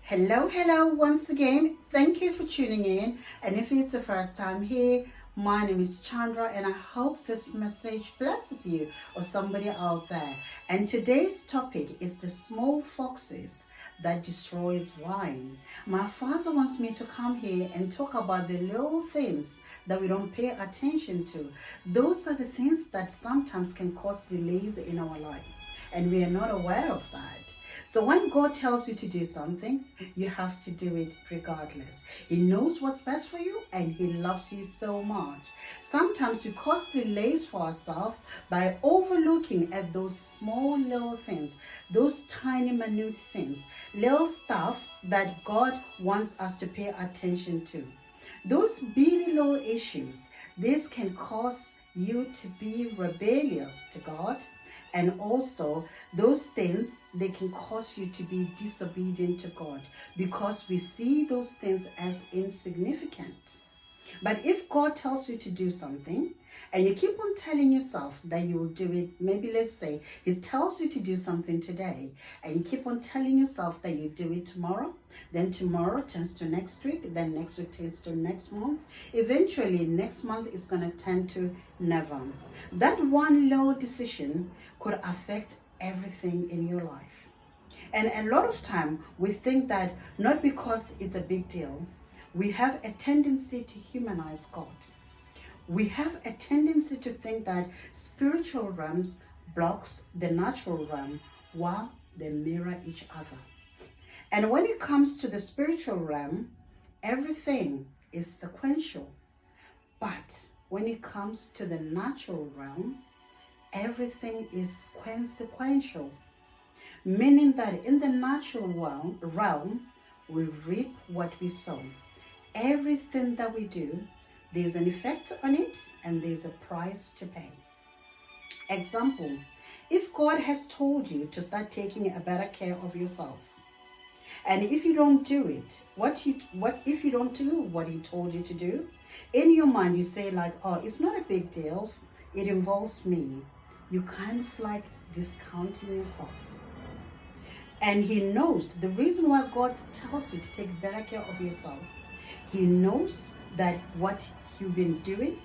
Hello once again. Thank you for tuning in. And if it's the first time here, my name is Chandra and I hope this message blesses you or somebody out there. And today's topic is the small foxes that destroys wine. My father wants me to come here and talk about the little things that we don't pay attention to. Those are the things that sometimes can cause delays in our lives and we are not aware of that. So when God tells you to do something, you have to do it regardless. He knows what's best for you and He loves you so much. Sometimes we cause delays for ourselves by overlooking at those small little things, those tiny minute things, little stuff that God wants us to pay attention to. Those bitty little issues, this can cause you to be rebellious to God. And also, those things, they can cause you to be disobedient to God because we see those things as insignificant. But if God tells you to do something and you keep on telling yourself that you will do it, maybe let's say He tells you to do something today and you keep on telling yourself that you do it tomorrow, then tomorrow turns to next week, then next week turns to next month. Eventually, next month is going to turn to never. That one little decision could affect everything in your life. And a lot of time we think that not because it's a big deal, we have a tendency to humanize God. We have a tendency to think that spiritual realms blocks the natural realm while they mirror each other. And when it comes to the spiritual realm, everything is sequential. But when it comes to the natural realm, everything is consequential. Meaning that in the natural realm, we reap what we sow. Everything that we do, there's an effect on it and there's a price to pay. Example, if God has told you to start taking a better care of yourself, and if you don't do it, what if you don't do what He told you to do, in your mind you say like, oh, it's not a big deal, it involves me. You kind of like discounting yourself. And He knows the reason why God tells you to take better care of yourself. He knows that what you've been doing,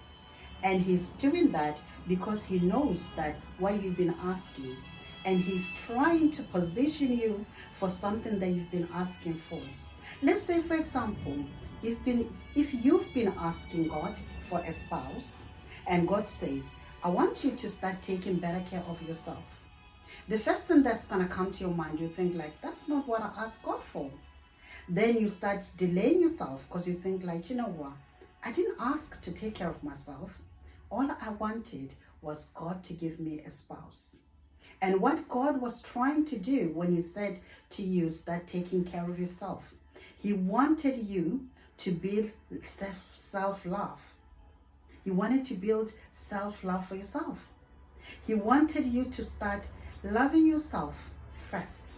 and He's doing that because He knows that what you've been asking, and He's trying to position you for something that you've been asking for. Let's say, for example, if you've been asking God for a spouse, and God says, I want you to start taking better care of yourself. The first thing that's going to come to your mind, you think like, that's not what I asked God for. Then you start delaying yourself because you think like, you know what? I didn't ask to take care of myself. All I wanted was God to give me a spouse. And what God was trying to do when He said to you, start taking care of yourself, He wanted you to build self-love. He wanted to build self-love for yourself. He wanted you to start loving yourself first,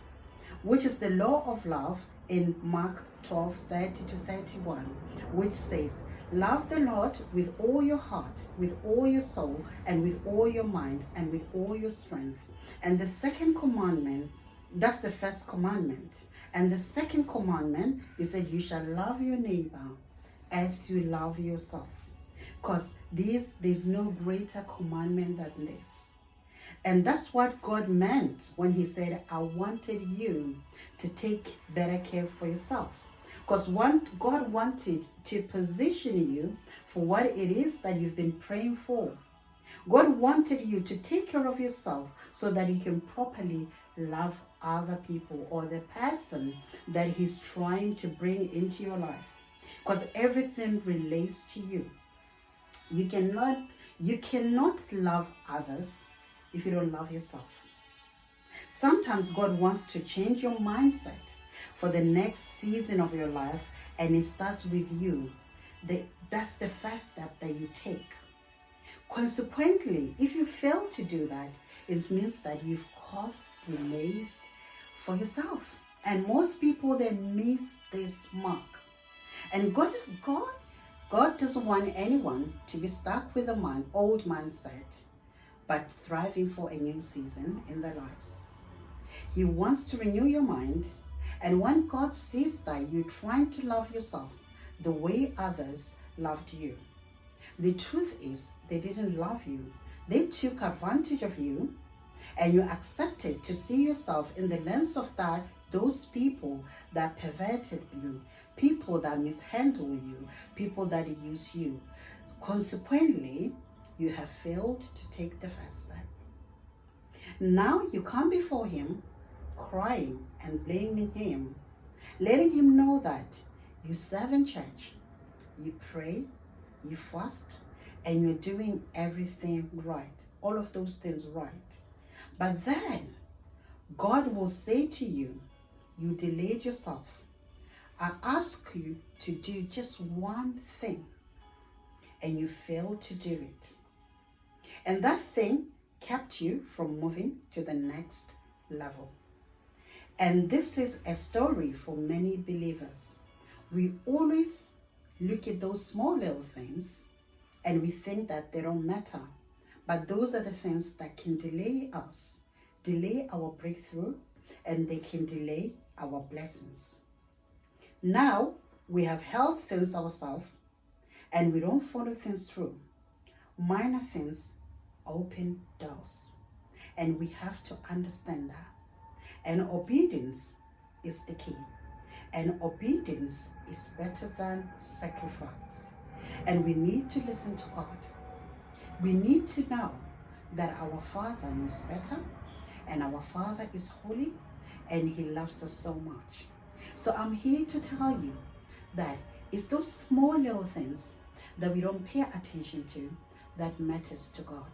which is the law of love in Mark 12:30-31, which says, love the Lord with all your heart, with all your soul, and with all your mind, and with all your strength. And the second commandment, that's the first commandment. And the second commandment is that you shall love your neighbor as you love yourself. Because there's no greater commandment than this. And that's what God meant when He said, I wanted you to take better care for yourself. Because God wanted to position you for what it is that you've been praying for. God wanted you to take care of yourself so that you can properly love other people or the person that He's trying to bring into your life. Because everything relates to you. You cannot love others if you don't love yourself. Sometimes God wants to change your mindset for the next season of your life, and it starts with you. That's the first step that you take. Consequently, if you fail to do that, it means that you've caused delays for yourself. And most people, they miss this mark. And God doesn't want anyone to be stuck with a old mindset, but thriving for a new season in their lives. He wants to renew your mind And when God sees that you're trying to love yourself the way others loved you, the truth is they didn't love you. They took advantage of you, and you accepted to see yourself in the lens of those people that perverted you, people that mishandle you, people that use you. Consequently, you have failed to take the first step. Now you come before him crying and blaming him, letting him know that you serve in church, you pray, you fast, and you're doing everything right, all of those things right. But then God will say to you, you delayed yourself. I ask you to do just one thing, and you failed to do it. And that thing kept you from moving to the next level. And this is a story for many believers. We always look at those small little things and we think that they don't matter. But those are the things that can delay us, delay our breakthrough, and they can delay our blessings. Now we have held things ourselves and we don't follow things through. Minor things open doors, and we have to understand that. And obedience is the key. And obedience is better than sacrifice. And we need to listen to God. We need to know that our Father knows better, and our Father is holy, and he loves us so much. So I'm here to tell you that it's those small little things that we don't pay attention to that matters to God.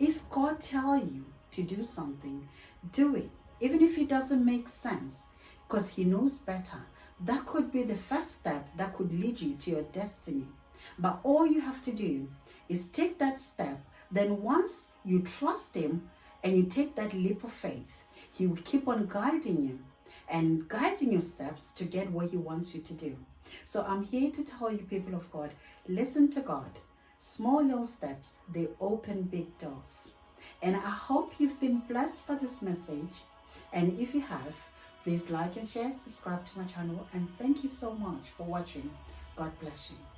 If God tells you to do something, do it. Even if it doesn't make sense, because he knows better. That could be the first step that could lead you to your destiny. But all you have to do is take that step. Then once you trust him and you take that leap of faith, he will keep on guiding you and guiding your steps to get what he wants you to do. So I'm here to tell you, people of God, listen to God. Small little steps, they open big doors. And I hope you've been blessed by this message. And if you have, please like and share, subscribe to my channel, and thank you so much for watching. God bless you.